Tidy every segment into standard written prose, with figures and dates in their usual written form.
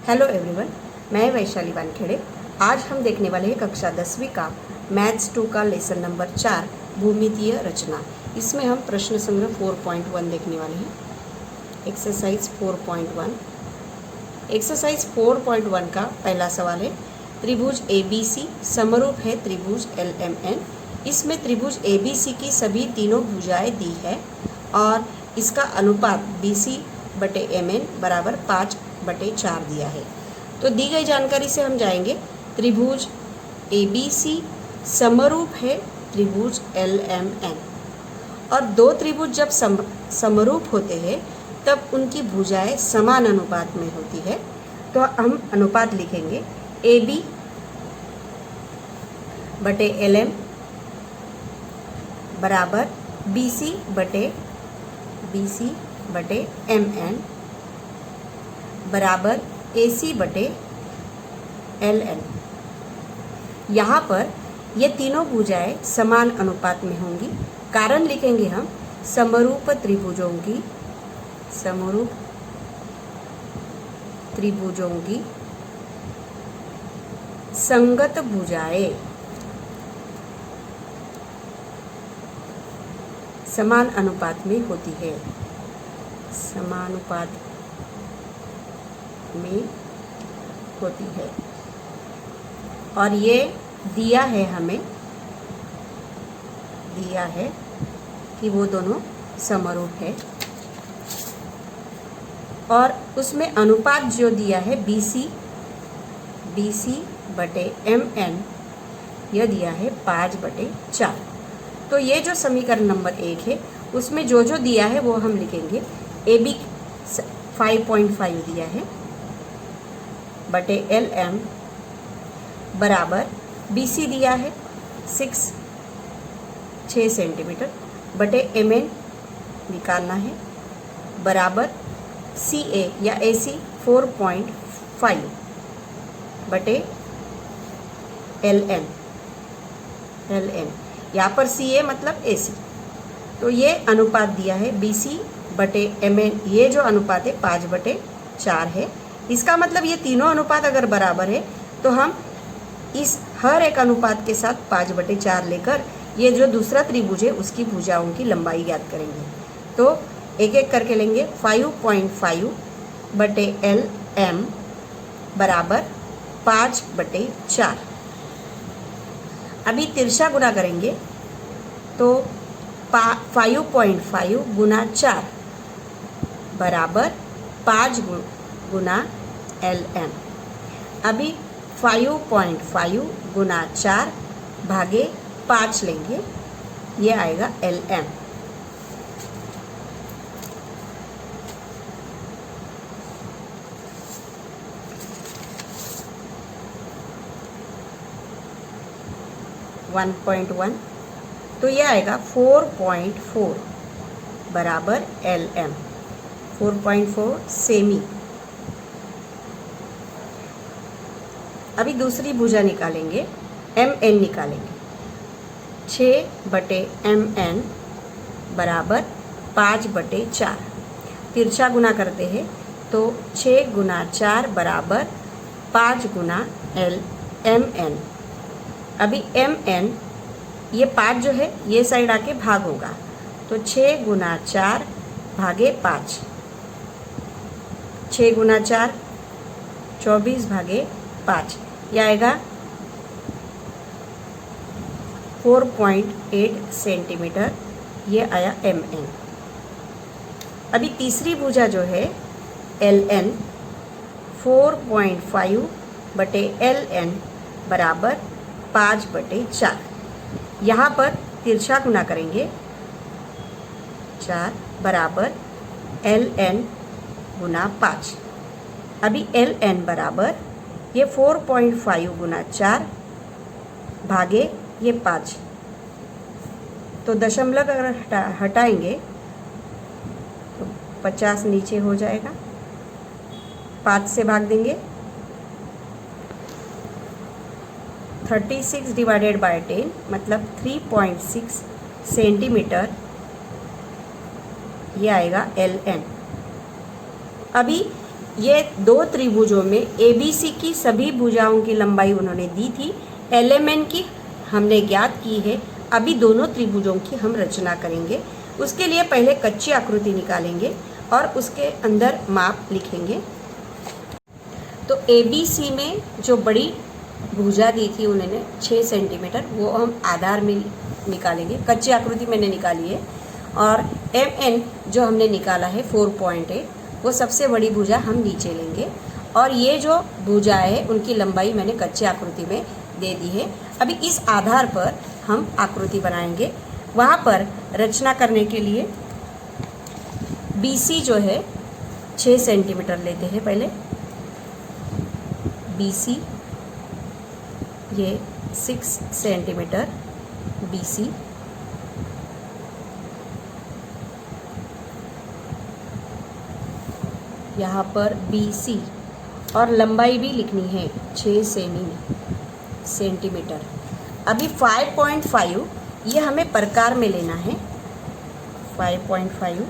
Hello everyone, मैं वैशाली वानखेड़े। आज हम देखने वाले हैं कक्षा 10वीं का मैथ्स 2 का लेसन नंबर 4 भूमितीय रचना। इसमें हम प्रश्न संग्रह 4.1 देखने वाले हैं। एक्सरसाइज 4.1। एक्सरसाइज 4.1 का पहला सवाल है, त्रिभुज ABC समरूप है त्रिभुज LMN। इसमें त्रिभुज ABC की सभी तीनों भुजाएं दी है और इसका अनुपात BC/MN बराबर 5/4 दिया है। तो दी गई जानकारी से हम जाएंगे, त्रिभुज ABC समरूप है त्रिभुज LMN और दो त्रिभुज जब समरूप होते हैं तब उनकी भुजाएं समान अनुपात में होती है। तो हम अनुपात लिखेंगे AB/LM बराबर BC/MN बराबर AC/LN। यहाँ पर ये तीनों भुजाएं समान अनुपात में होंगी। कारण लिखेंगे हम समरूप त्रिभुजों की संगत भुजाएं समान अनुपात में होती है, समानुपात में होती है। और ये दिया है, हमें दिया है कि वो दोनों समरूप है और उसमें अनुपात जो दिया है BC/MN यह दिया है 5/4। तो ये जो समीकरण नंबर 1 है उसमें जो जो दिया है वो हम लिखेंगे। AB 5.5 दिया है बटे LM बराबर BC दिया है 6 सेंटीमीटर बटे MN निकालना है बराबर CA या AC 4.5 बटे LN यहाँ पर CA मतलब AC। तो ये अनुपात दिया है BC/MN, ये जो अनुपात है 5/4 है। इसका मतलब ये तीनों अनुपात अगर बराबर है तो हम इस हर एक अनुपात के साथ 5/4 लेकर ये जो दूसरा त्रिभुज है उसकी भुजाओं की लंबाई ज्ञात करेंगे। तो एक एक करके लेंगे। 5.5/LM बराबर 5/4। अभी तिरछा गुना करेंगे तो 5.5 गुना 4 बराबर 5 गुना LM। अभी 5.5 गुना 4 भागे 5 लेंगे, ये आएगा LM। (1.1) तो ये आएगा 4.4 बराबर LM। 4.4 सेमी। अभी दूसरी भुजा निकालेंगे, MN निकालेंगे। 6/MN बराबर 5/4। तिरछा गुना करते हैं तो 6 गुना 4 बराबर 5 गुना MN। अभी MN ये 5 जो है ये साइड आके भाग होगा तो 6 गुना 4 भागे 5। 6 गुना 4 24 भागे 5, यह आएगा 4.8 सेंटीमीटर। ये आया MN। अभी तीसरी भुजा जो है LN 4.5/LN बराबर 5/4। यहाँ पर तिरछा गुना करेंगे 4 बराबर LN गुना 5। अभी LN बराबर ये 4.5 गुना 4 भागे ये 5। तो दशमलव अगर हटाएंगे तो 50 नीचे हो जाएगा। 5 से भाग देंगे 36/10 मतलब 3.6 सेंटीमीटर, ये आएगा LN। अभी ये दो त्रिभुजों में ABC की सभी भुजाओं की लंबाई उन्होंने दी थी, LMN की हमने ज्ञात की है। अभी दोनों त्रिभुजों की हम रचना करेंगे। उसके लिए पहले कच्ची आकृति निकालेंगे और उसके अंदर माप लिखेंगे। तो ABC में जो बड़ी भुजा दी थी उन्होंने 6 सेंटीमीटर, वो हम आधार में निकालेंगे। कच्ची आकृति मैंने निकाली है। और MN जो हमने निकाला है 4.8, वो सबसे बड़ी भुजा हम नीचे लेंगे। और ये जो भुजा है उनकी लंबाई मैंने कच्ची आकृति में दे दी है। अभी इस आधार पर हम आकृति बनाएंगे। वहाँ पर रचना करने के लिए BC जो है 6 सेंटीमीटर लेते हैं पहले। BC ये 6 सेंटीमीटर BC। यहाँ पर BC और लंबाई भी लिखनी है 6 सेंटीमीटर। अभी 5.5 ये हमें प्रकार में लेना है। 5.5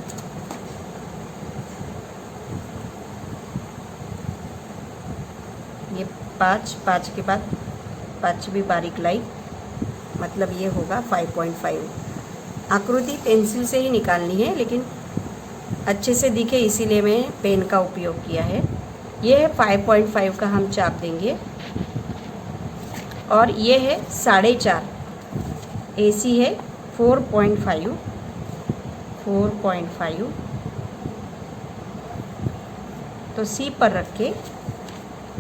ये 5 के बाद 5 भी बारीक लाई, मतलब ये होगा 5.5। आकृति पेंसिल से ही निकालनी है, लेकिन अच्छे से दिखे इसीलिए मैं पेन का उपयोग किया है। ये है 5.5 का हम चाप देंगे। और ये है 4.5। AC है 4.5। तो C पर रख के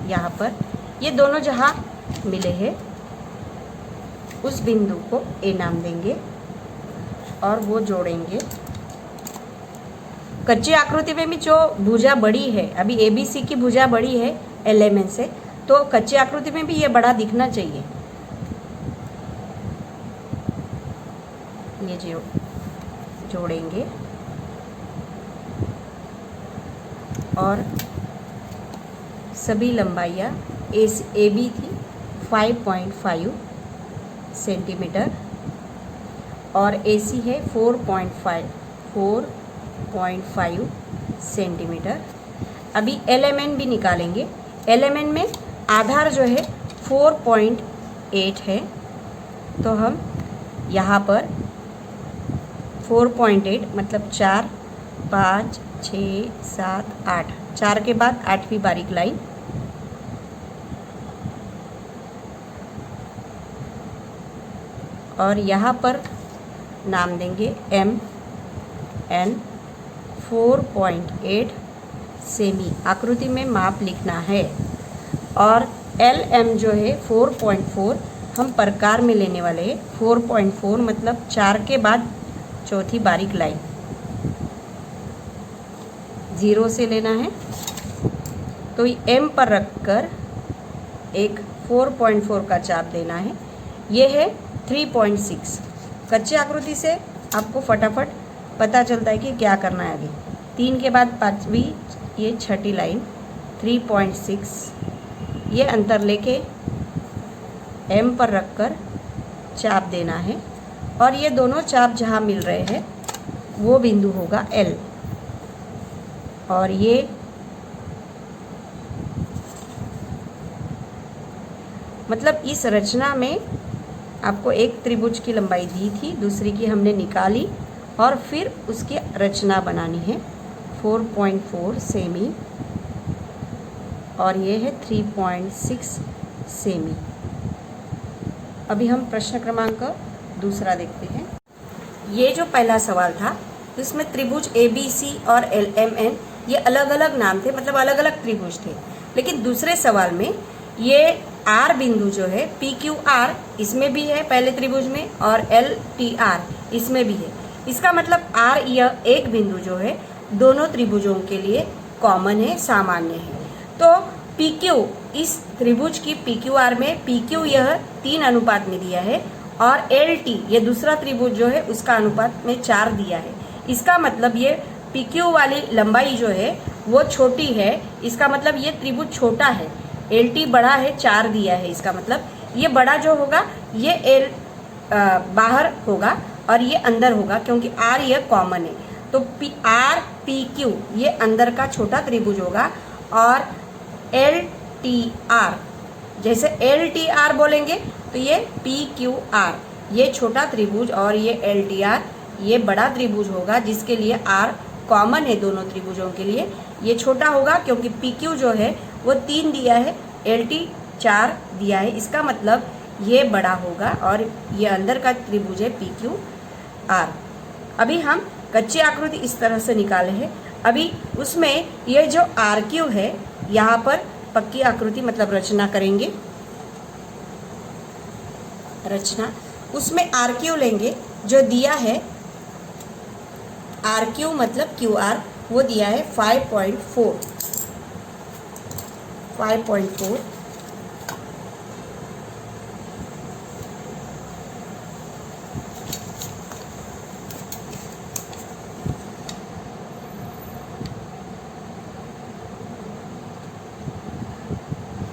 यहाँ पर ये दोनों जहाँ मिले हैं उस बिंदु को A नाम देंगे और वो जोड़ेंगे। कच्ची आकृति में भी जो भुजा बड़ी है, अभी ABC की भुजा बड़ी है LMN से, तो कच्ची आकृति में भी ये बड़ा दिखना चाहिए। ये जो जोड़ेंगे और सभी लंबाइयाँ AB थी 5.5 सेंटीमीटर और AC है 4.5 सेंटीमीटर। अभी LMN भी निकालेंगे। LMN में आधार जो है 4.8 है, तो हम यहाँ पर 4.8 मतलब 4, 5, 6, 7, 8, 4 के बाद 8वीं बारीक लाइन। और यहाँ पर नाम देंगे MN 4.8 सेमी। आकृति में माप लिखना है। और LM जो है 4.4 हम प्रकार में लेने वाले हैं। 4.4 मतलब 4 के बाद चौथी बारीक लाइन 0 से लेना है। तो M पर रखकर एक 4.4 का चाप देना है। ये है 3.6। कच्ची आकृति से आपको फटाफट पता चलता है कि क्या करना है। आगे 3 के बाद 5वीं ये छठी लाइन 3.6। ये अंतर लेके M पर रखकर चाप देना है और ये दोनों चाप जहाँ मिल रहे हैं वो बिंदु होगा L। और ये मतलब इस रचना में आपको एक त्रिभुज की लंबाई दी थी, दूसरी की हमने निकाली और फिर उसकी रचना बनानी है। 4.4 सेमी और ये है 3.6 सेमी। अभी हम प्रश्न क्रमांक दूसरा देखते हैं। ये जो पहला सवाल था इसमें त्रिभुज ABC और LMN ये अलग अलग नाम थे, मतलब अलग अलग त्रिभुज थे। लेकिन दूसरे सवाल में ये R बिंदु जो है PQR इसमें भी है पहले त्रिभुज में, और LTR इसमें भी है। इसका मतलब R यह एक बिंदु जो है दोनों त्रिभुजों के लिए कॉमन है, सामान्य है। तो PQ इस त्रिभुज की PQR में PQ यह 3 अनुपात में दिया है और LT ये दूसरा त्रिभुज जो है उसका अनुपात में 4 दिया है। इसका मतलब ये PQ वाली लंबाई जो है वो छोटी है, इसका मतलब ये त्रिभुज छोटा है। LT बड़ा है, 4 दिया है, इसका मतलब ये बड़ा जो होगा ये L बाहर होगा और ये अंदर होगा, क्योंकि R यह कॉमन है। तो R PQ ये अंदर का छोटा त्रिभुज होगा और एल टी आर, जैसे एल टी आर बोलेंगे तो ये पी क्यू आर, ये छोटा त्रिभुज, और ये एल टी आर ये बड़ा त्रिभुज होगा, जिसके लिए आर कॉमन है दोनों त्रिभुजों के लिए। ये छोटा होगा क्योंकि पी क्यू जो है वो 3 दिया है, एल टी 4 दिया है, इसका मतलब ये बड़ा होगा और ये अंदर का त्रिभुज है पी क्यू आर। अभी हम कच्ची आकृति इस तरह से निकाले हैं। अभी उसमें ये जो आर क्यू है, यहाँ पर पक्की आकृति मतलब रचना करेंगे, रचना। उसमें आर क्यू लेंगे, जो दिया है आर क्यू मतलब क्यू आर, वो दिया है 5.4।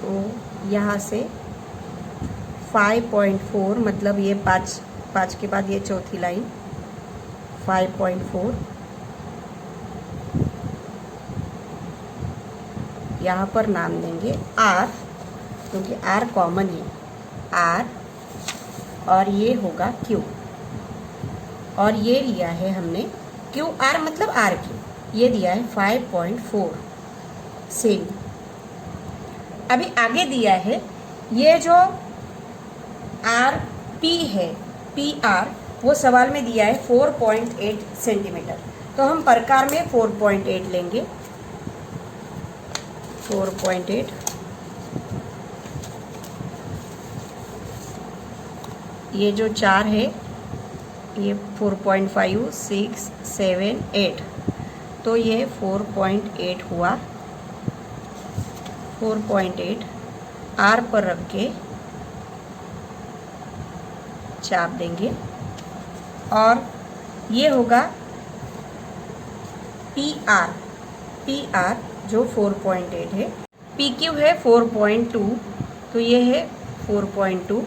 तो यहाँ से 5.4 मतलब ये 5 के बाद ये चौथी लाइन 5.4, यहाँ पर नाम देंगे आर, क्योंकि आर कॉमन है, आर, और ये होगा क्यू, और ये लिया है हमने क्यू आर मतलब आर क्यू, ये दिया है 5.4 सेम। अभी आगे दिया है ये जो आर पी है, पी आर, वो सवाल में दिया है 4.8 सेंटीमीटर, तो हम प्रकार में 4.8 लेंगे, 4.8। ये जो 4 है ये 4.5, 6, 7, 8, तो ये 4.8 हुआ। 4.8 आर पर रख के चाप देंगे, और ये होगा पी आर, पी आर जो 4.8 है, पी क्यू है 4.2, तो ये है 4.2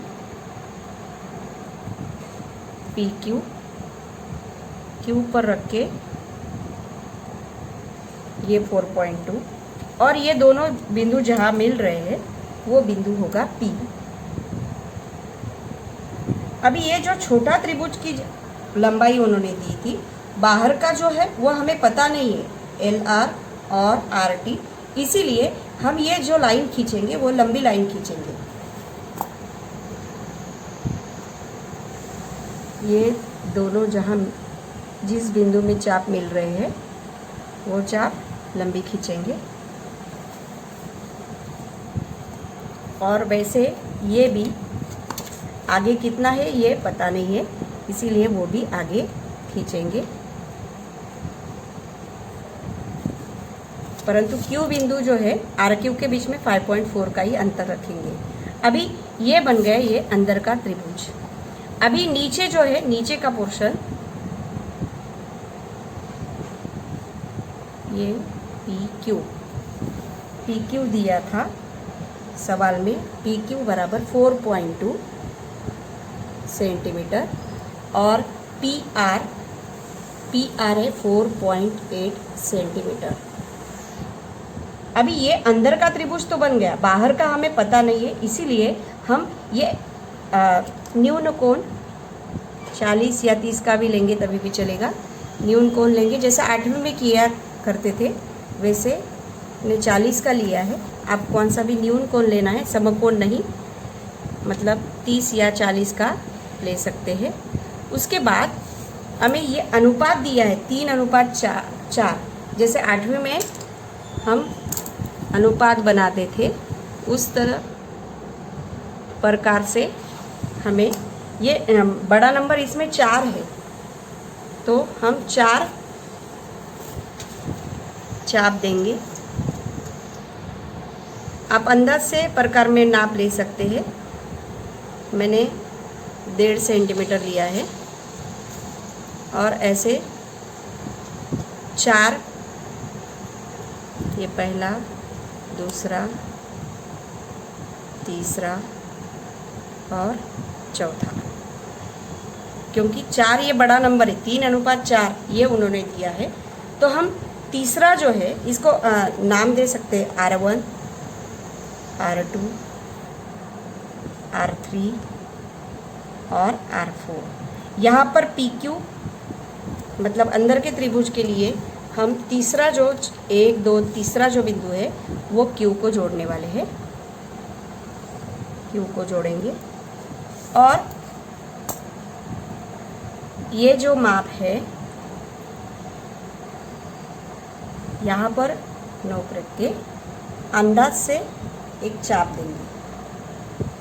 पी क्यू, क्यू पर रख के ये 4.2, और ये दोनों बिंदु जहाँ मिल रहे हैं वो बिंदु होगा पी। अभी ये जो छोटा त्रिभुज की लंबाई उन्होंने दी थी, बाहर का जो है वो हमें पता नहीं है, एल आर और आर टी, इसीलिए हम ये जो लाइन खींचेंगे वो लंबी लाइन खींचेंगे। ये दोनों जहाँ जिस बिंदु में चाप मिल रहे हैं वो चाप लंबी खींचेंगे, और वैसे ये भी आगे कितना है ये पता नहीं है, इसीलिए वो भी आगे खींचेंगे, परंतु क्यू बिंदु जो है आर क्यू के बीच में 5.4 का ही अंतर रखेंगे। अभी ये बन गया ये अंदर का त्रिभुज। अभी नीचे जो है, नीचे का पोर्शन, ये पी क्यू दिया था सवाल में, पी क्यू बराबर 4.2 सेंटीमीटर, और पी आर है 4.8 सेंटीमीटर। अभी ये अंदर का त्रिभुज तो बन गया, बाहर का हमें पता नहीं है, इसीलिए हम ये न्यून कोण 40 या 30 का भी लेंगे तभी भी चलेगा, न्यून कोण लेंगे, जैसे 8वीं में किया करते थे वैसे ने 40 का लिया है। आप कौन सा भी न्यून कोण लेना है, समकोण नहीं, मतलब 30 या 40 का ले सकते हैं। उसके बाद हमें ये अनुपात दिया है 3:4, जैसे 8वीं में हम अनुपात बनाते थे उस तरह प्रकार से हमें ये बड़ा नंबर इसमें 4 है, तो हम 4 चाप देंगे। आप अंदाज से प्रकार में नाप ले सकते हैं, मैंने 1.5 सेंटीमीटर लिया है, और ऐसे 4, ये पहला, दूसरा, तीसरा और चौथा, क्योंकि 4 ये बड़ा नंबर है, 3:4 ये उन्होंने दिया है, तो हम तीसरा जो है इसको नाम दे सकते हैं R1, R2, R3 और R4। यहाँ पर PQ मतलब अंदर के त्रिभुज के लिए हम तीसरा जो 1, 2 तीसरा जो बिंदु है वो Q को जोड़ने वाले हैं, Q को जोड़ेंगे। और ये जो माप है यहाँ पर नोक रख के अंदाज से एक चाप देंगे,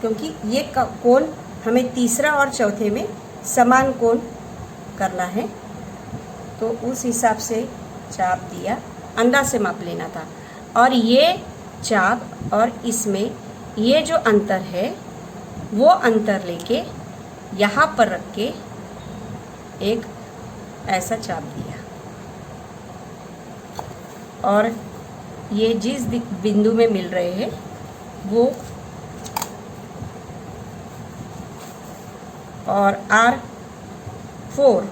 क्योंकि ये कोण हमें तीसरा और चौथे में समान कोण करना है, तो उस हिसाब से चाप दिया, अंदाज से माप लेना था। और ये चाप और इसमें ये जो अंतर है वो अंतर लेके यहाँ पर रख के एक ऐसा चाप दिया, और ये जिस बिंदु में मिल रहे हैं वो और R4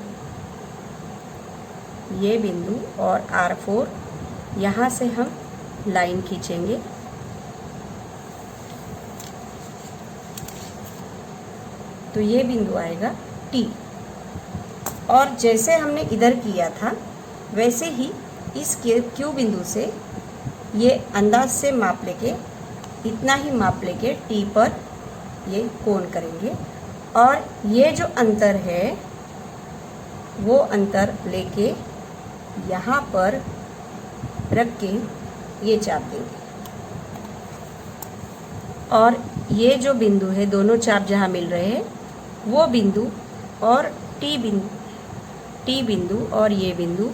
ये बिंदु और R4 यहाँ से हम लाइन खींचेंगे। तो ये बिंदु आएगा T, और जैसे हमने इधर किया था वैसे ही इस Q बिंदु से ये अंदाज से माप लेके, इतना ही माप लेके T पर ये कोण करेंगे, और ये जो अंतर है वो अंतर लेके यहाँ पर रख के ये चाप देंगे। और ये जो बिंदु है, दोनों चाप जहाँ मिल रहे हैं वो बिंदु और T बिंदु और ये बिंदु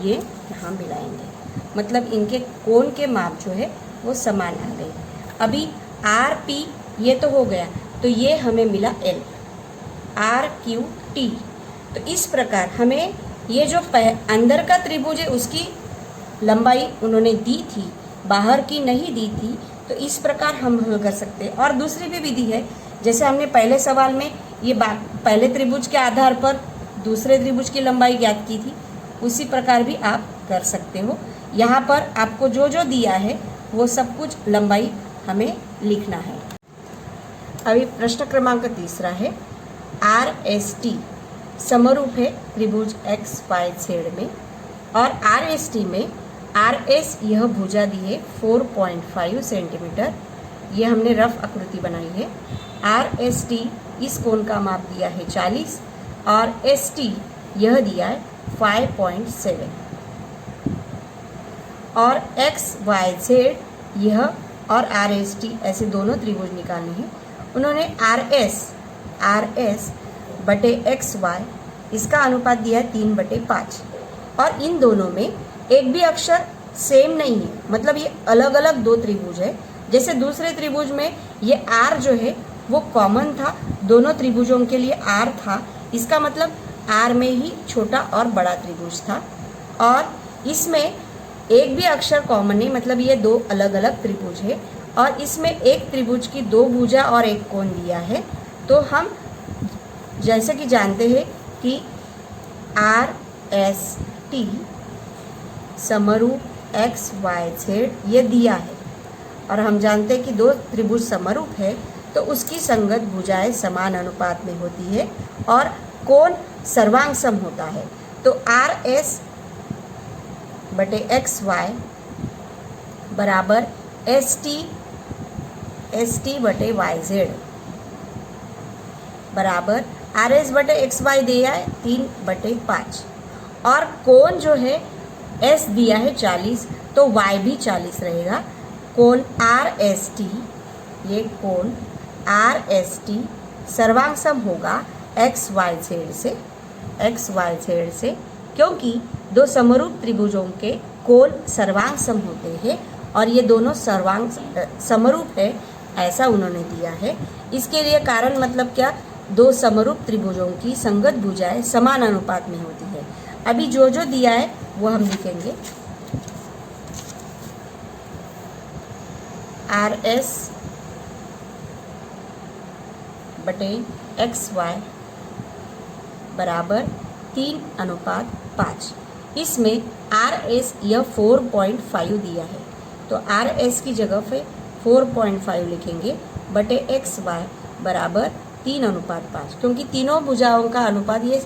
ये यहाँ मिलाएंगे, मतलब इनके कोण के माप जो है वो समान आ गए। अभी RP ये तो हो गया, तो ये हमें मिला L, RQT। तो इस प्रकार हमें ये जो अंदर का त्रिभुज है उसकी लंबाई उन्होंने दी थी, बाहर की नहीं दी थी, तो इस प्रकार हम हल कर सकते हैं। और दूसरी भी विधि है, जैसे हमने पहले सवाल में ये पहले त्रिभुज के आधार पर दूसरे त्रिभुज की लंबाई ज्ञात की थी, उसी प्रकार भी आप कर सकते हो। यहाँ पर आपको जो जो दिया है वो सब कुछ लंबाई हमें लिखना है। अभी प्रश्न क्रमांक तीसरा है, RST समरूप है त्रिभुज XYZ में, और RST में RS यह भुजा दी है 4.5 सेंटीमीटर, ये हमने रफ आकृति बनाई है। RST इस कोण का माप दिया है 40, और ST यह दिया है 5.7, और XYZ यह और RST ऐसे दोनों त्रिभुज निकालने हैं। उन्होंने RS बटे XY इसका अनुपात दिया है 3/5, और इन दोनों में एक भी अक्षर सेम नहीं है, मतलब ये अलग अलग दो त्रिभुज है। जैसे दूसरे त्रिभुज में ये R जो है वो कॉमन था, दोनों त्रिभुजों के लिए R था, इसका मतलब R में ही छोटा और बड़ा त्रिभुज था। और इसमें एक भी अक्षर कॉमन नहीं, मतलब ये दो अलग अलग त्रिभुज है, और इसमें एक त्रिभुज की दो भुजा और एक कोण दिया है। तो हम जैसे कि जानते हैं कि RST समरूप XYZ ये दिया है, और हम जानते हैं कि दो त्रिभुज समरूप है तो उसकी संगत भुजाएं समान अनुपात में होती है और कोण सर्वांग होता है। तो RS बटे XY बराबर ST बटे YZ बराबर RS बटे XY दिया है 3/5, और कोण जो है S दिया है 40, तो Y भी 40 रहेगा। कोण RST, ये कोण RST सर्वांग होगा XYZ से, क्योंकि दो समरूप त्रिभुजों के कोण सर्वांग होते हैं और ये दोनों समरूप है, ऐसा उन्होंने दिया है। इसके लिए कारण मतलब क्या, दो समरूप त्रिभुजों की संगत भुजाएं समान अनुपात में होती है। अभी जो जो दिया है वो हम लिखेंगे। RS बटे XY बराबर 3:5। इसमें आर एस यह 4.5 दिया है, तो आर एस की जगह पे 4.5 लिखेंगे बटे एक्स वाई बराबर 3:5, क्योंकि तीनों भुजाओं का अनुपात ये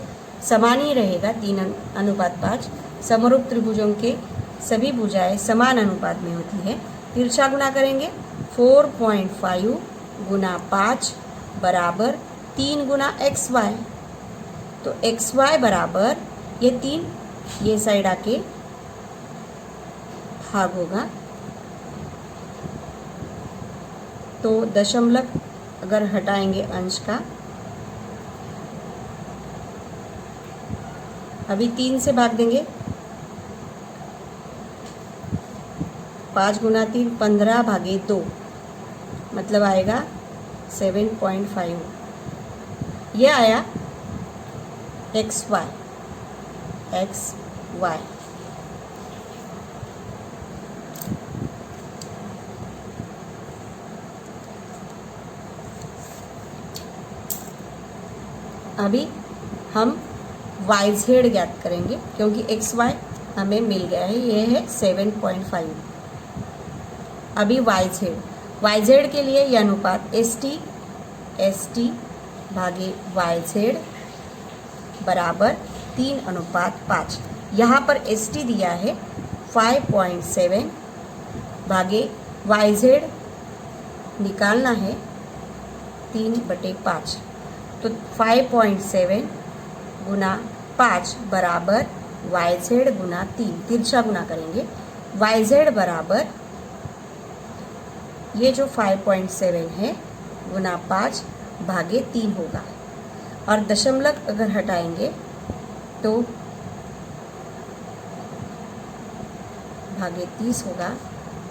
समान ही रहेगा, 3:5। समरूप त्रिभुजों के सभी भुजाएं समान अनुपात में होती है। तिरछा गुना करेंगे, 4.5 गुना 5 बराबर 3 गुना एक्स वाई, तो एक्स वाई बराबर ये 3 ये साइड आके भाग होगा, तो दशमलव अगर हटाएंगे अंश का, अभी 3 से भाग देंगे, 5 गुना 3 15 भागे 2 मतलब आएगा 7.5। ये आया एक्स वाई। अभी हम वाई जेड ज्ञात करेंगे, क्योंकि एक्स वाई हमें मिल गया है, ये है 7.5। अभी वाई जेड के लिए यह अनुपात एस टी भागे वाई जेड बराबर 3:5। यहाँ पर एस टी दिया है 5.7 भागे वाई जेड निकालना है 3/5, तो 5.7 गुना 5 बराबर वाई जेड गुना 3। तिरछा गुना करेंगे, वाई जेड बराबर ये जो 5.7 है गुना 5 भागे 3 होगा, और दशमलव अगर हटाएंगे तो भागे 30 होगा,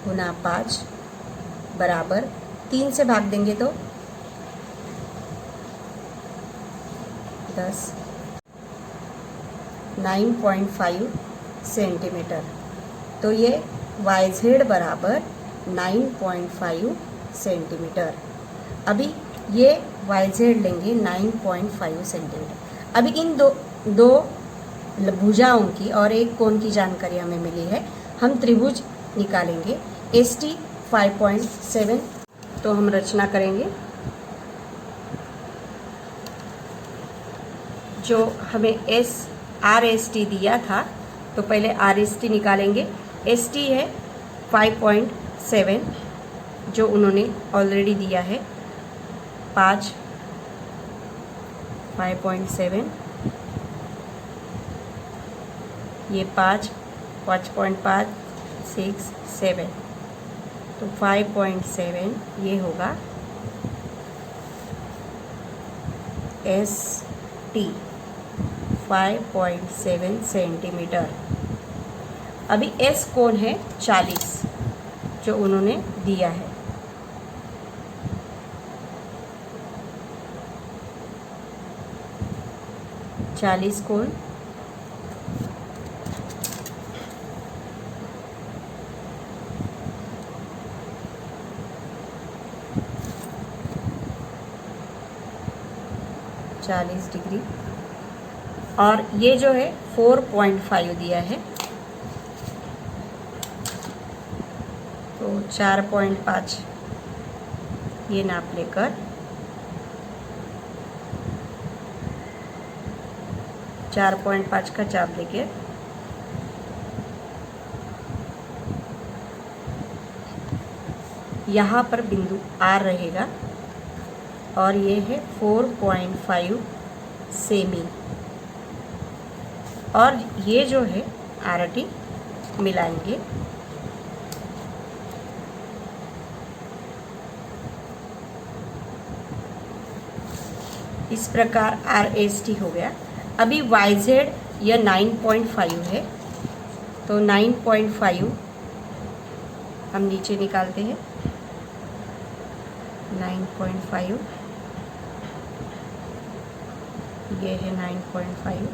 गुना 5 बराबर 3 से भाग देंगे तो 10, 9.5 सेंटीमीटर। तो ये वाई जेड बराबर 9.5 सेंटीमीटर। अभी ये वाई जेड लेंगे 9.5 सेंटीमीटर। अभी इन दो भुजाओं की और एक कोण की जानकारी हमें मिली है, हम त्रिभुज निकालेंगे। एस टी 5.7, तो हम रचना करेंगे। जो हमें आर एस टी दिया था, तो पहले आर एस टी निकालेंगे। एस टी है 5.7 जो उन्होंने ऑलरेडी दिया है, 5.7, ये 5.5 6 7, तो 5.7 ये होगा एस टी 5.7 सेंटीमीटर। अभी एस कोण है 40 जो उन्होंने दिया है, कोण 40 डिग्री, और ये जो है 4.5 दिया है, तो 4.5 ये नाप लेकर 4.5 का चाप लेके यहाँ पर बिंदु आर रहेगा, और ये है 4.5 सेमी, और ये जो है आर टी मिलाएंगे। इस प्रकार आर एस टी हो गया। अभी वाई जेड यह 9.5 है, तो 9.5 हम नीचे निकालते हैं। 9.5 ये है 9.5,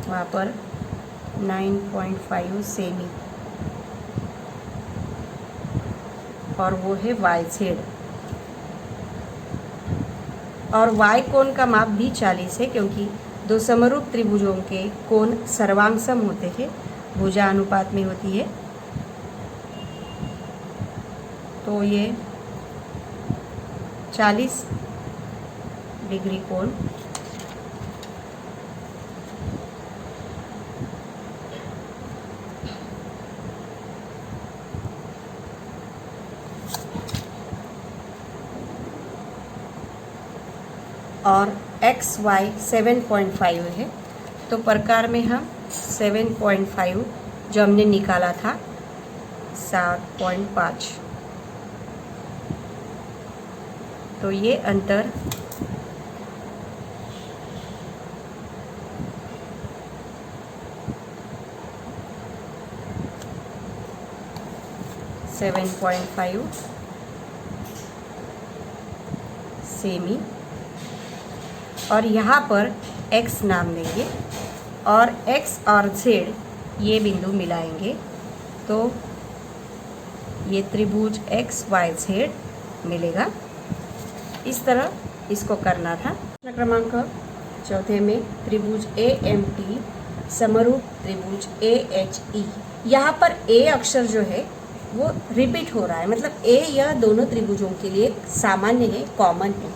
वहाँ पर 9.5 सेमी, और वो है वाई जेड। और वाई कोण का माप भी 40 है, क्योंकि दो समरूप त्रिभुजों के कोण सर्वांग सम होते हैं, भुजा अनुपात में होती है। तो ये 40 डिग्री कोण और एक्स वाई 7.5 है। तो प्रकार में हम 7.5 जो हमने निकाला था 7.5, तो ये अंतर 7.5 सेमी, और यहाँ पर x नाम लेंगे और x और z ये बिंदु मिलाएंगे, तो ये त्रिभुज x y z मिलेगा। इस तरह इसको करना था। प्रश्न क्रमांक चौथे में त्रिभुज AMT समरूप त्रिभुज AHE, यहाँ पर A अक्षर जो है वो रिपीट हो रहा है, मतलब A यह दोनों त्रिभुजों के लिए सामान्य है, कॉमन है।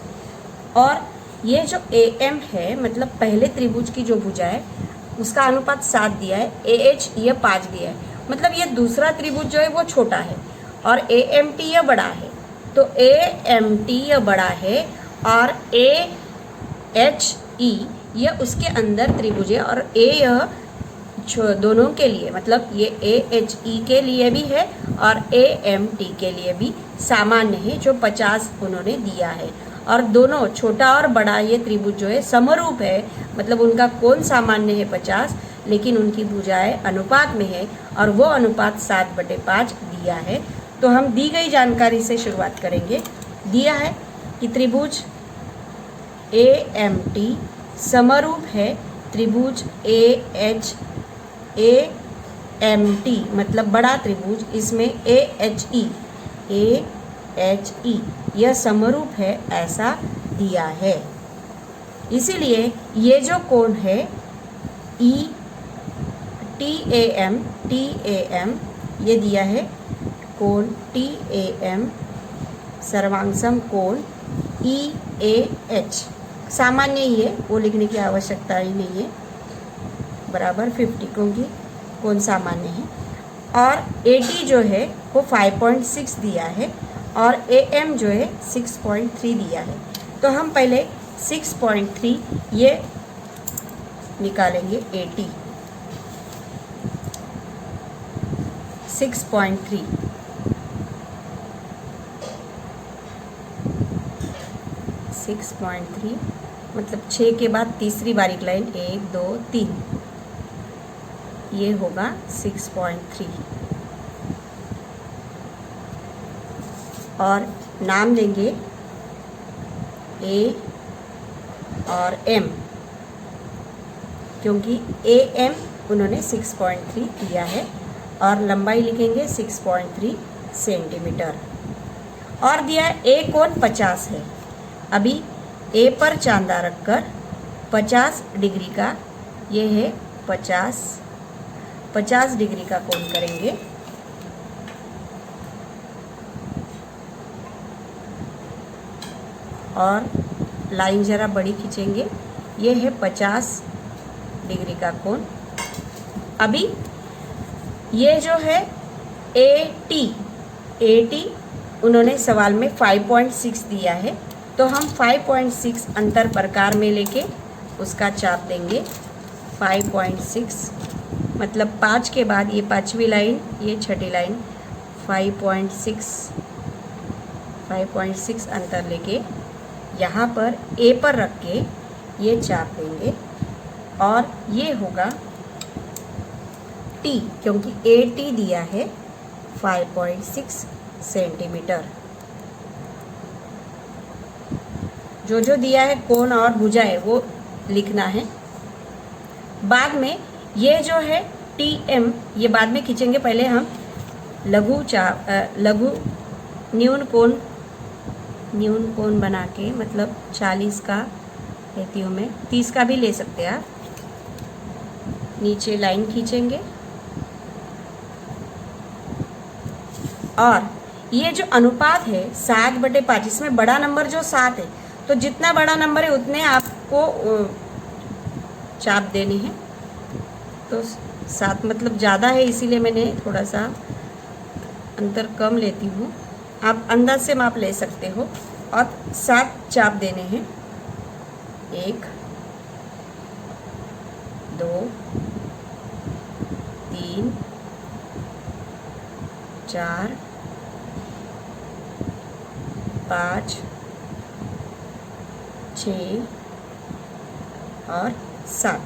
और ये जो AM है, मतलब पहले त्रिभुज की जो भुजा है उसका अनुपात 7 दिया है, AH ये 5 दिया है, मतलब ये दूसरा त्रिभुज जो है वो छोटा है और AMT यह बड़ा है। तो AMT यह बड़ा है और AHE यह उसके अंदर त्रिभुज है, और A यह दोनों के लिए, मतलब ये AHE के लिए भी है और AMT के लिए भी सामान्य है, जो 50 उन्होंने दिया है। और दोनों छोटा और बड़ा ये त्रिभुज जो है समरूप है, मतलब उनका कोण सामान्य है 50, लेकिन उनकी भुजाएं अनुपात में है और वो अनुपात 7/5 दिया है। तो हम दी गई जानकारी से शुरुआत करेंगे। दिया है कि त्रिभुज AMT समरूप है त्रिभुज AMT, मतलब बड़ा त्रिभुज, इसमें AHE यह समरूप है, ऐसा दिया है। इसीलिए ये जो कोण है TAM ये दिया है, कोण TAM सर्वांग सम कोण EAH सामान्य ही है, वो लिखने की आवश्यकता ही नहीं है, बराबर 50, क्योंकि कोण सामान्य है। और AT जो है वो 5.6 दिया है और AM जो है 6.3 दिया है। तो हम पहले 6.3 ये निकालेंगे। AT 6.3 6.3 मतलब 6 के बाद तीसरी बारीक लाइन 1 2 3, ये होगा 6.3। और नाम देंगे A और M, क्योंकि AM उन्होंने 6.3 दिया है और लंबाई लिखेंगे 6.3 सेंटीमीटर। और दिया है A कोण 50 है। अभी A पर चांदा रखकर 50 डिग्री का, ये है 50 डिग्री का कोण करेंगे। और लाइन जरा बड़ी खींचेंगे, ये है 50 डिग्री का कोण। अभी ये जो है AT उन्होंने सवाल में 5.6 दिया है, तो हम 5.6 अंतर प्रकार में लेके उसका चाप देंगे। 5.6 मतलब 5 के बाद ये पांचवी लाइन, ये छठी लाइन, 5.6 अंतर लेके यहाँ पर A पर रख के ये चाप देंगे और ये होगा T, क्योंकि AT दिया है 5.6 सेंटीमीटर। जो जो दिया है कोण और भुजाएं वो लिखना है। बाद में ये जो है TM ये बाद में खींचेंगे, पहले हम लघु न्यून कोण बना के, मतलब 40 का लेती हूँ मैं। 30 का भी ले सकते हैं आप। नीचे लाइन खींचेंगे और ये जो अनुपात है 7/5, इसमें बड़ा नंबर जो 7 है, तो जितना बड़ा नंबर है उतने आपको चाप देने हैं। तो 7 मतलब ज़्यादा है, इसीलिए मैंने थोड़ा सा अंतर कम लेती हूँ। आप अंदाज से माप ले सकते हो। और 7 चाप देने हैं। 1 2 3 4 5 6 और 7।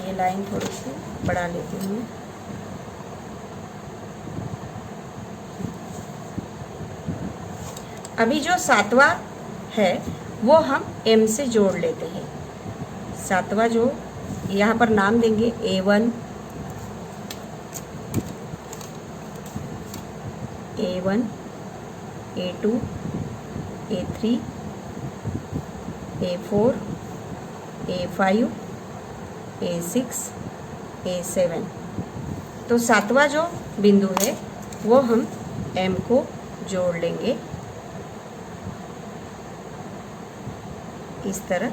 ये लाइन थोड़ी सी बढ़ा लेती हूँ। अभी जो 7वां है वो हम M से जोड़ लेते हैं। 7वां जो यहाँ पर नाम देंगे A1 A2 A3 A4 A5 A6 A7। तो 7वां जो बिंदु है वो हम M को जोड़ लेंगे इस तरह।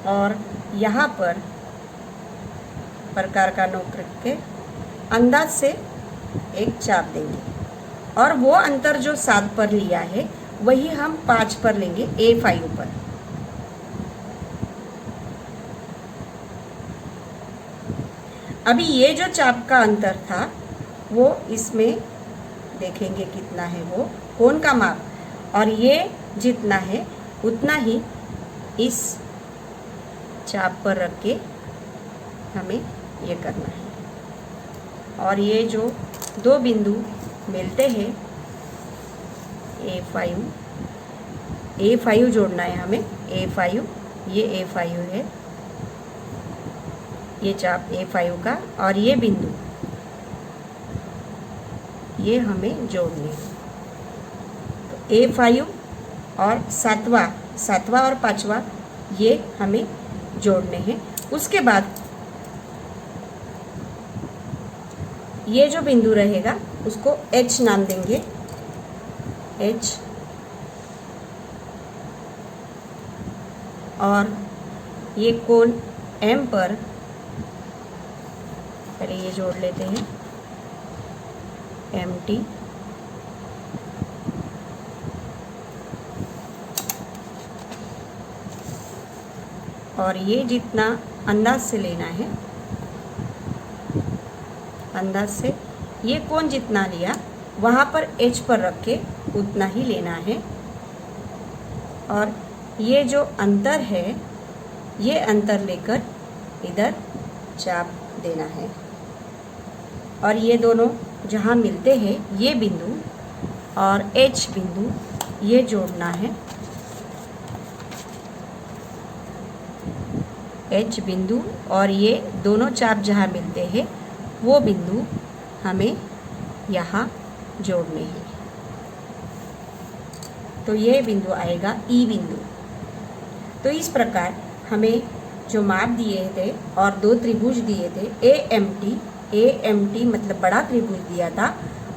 और यहाँ पर प्रकार का नोक रख के अंदाज से एक चाप देंगे और वो अंतर जो 7 पर लिया है वही हम 5 पर लेंगे, A5 पर। अभी ये जो चाप का अंतर था वो इसमें देखेंगे कितना है वो कोण का माप, और ये जितना है उतना ही इस चाप पर रख के हमें ये करना है। और ये जो दो बिंदु मिलते हैं A5 जोड़ना है हमें। A5 ये A5 है, ये चाप A5 का, और ये बिंदु ये हमें जोड़ने हैं। तो A5 और 7वां और 5वां ये हमें जोड़ने हैं। उसके बाद ये जो बिंदु रहेगा उसको H नाम देंगे, H। और ये कोण M पर पहले ये जोड़ लेते हैं, MT। और ये जितना अंदाज से लेना है, अंदाज से ये कोण जितना लिया वहाँ पर H पर रख के उतना ही लेना है। और ये जो अंतर है ये अंतर लेकर इधर चाप देना है। और ये दोनों जहाँ मिलते हैं ये बिंदु और H बिंदु ये जोड़ना है। H बिंदु और ये दोनों चाप जहाँ मिलते हैं वो बिंदु हमें यहाँ जोड़ने हैं। तो ये बिंदु आएगा E बिंदु। तो इस प्रकार हमें जो माप दिए थे और दो त्रिभुज दिए थे, AMT मतलब बड़ा त्रिभुज दिया था,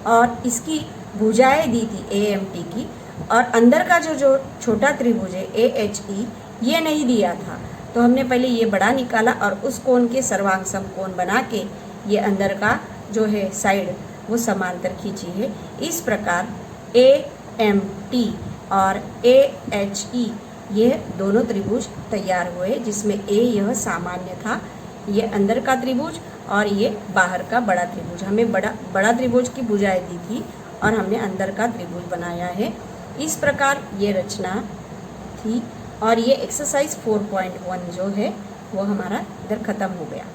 और इसकी भुजाएं दी थी AMT की, और अंदर का जो छोटा त्रिभुज है AHE ये नहीं दिया था। तो हमने पहले ये बड़ा निकाला और उस कोण के सर्वांग समकोण बना के ये अंदर का जो है साइड वो समांतर खींची है। इस प्रकार AMT और AHE ये दोनों त्रिभुज तैयार हुए, जिसमें A यह सामान्य था, ये अंदर का त्रिभुज और ये बाहर का बड़ा त्रिभुज। हमें बड़ा त्रिभुज की भुजाएं दी थी और हमने अंदर का त्रिभुज बनाया है। इस प्रकार ये रचना थी और ये एक्सरसाइज 4.1 जो है वो हमारा इधर ख़त्म हो गया।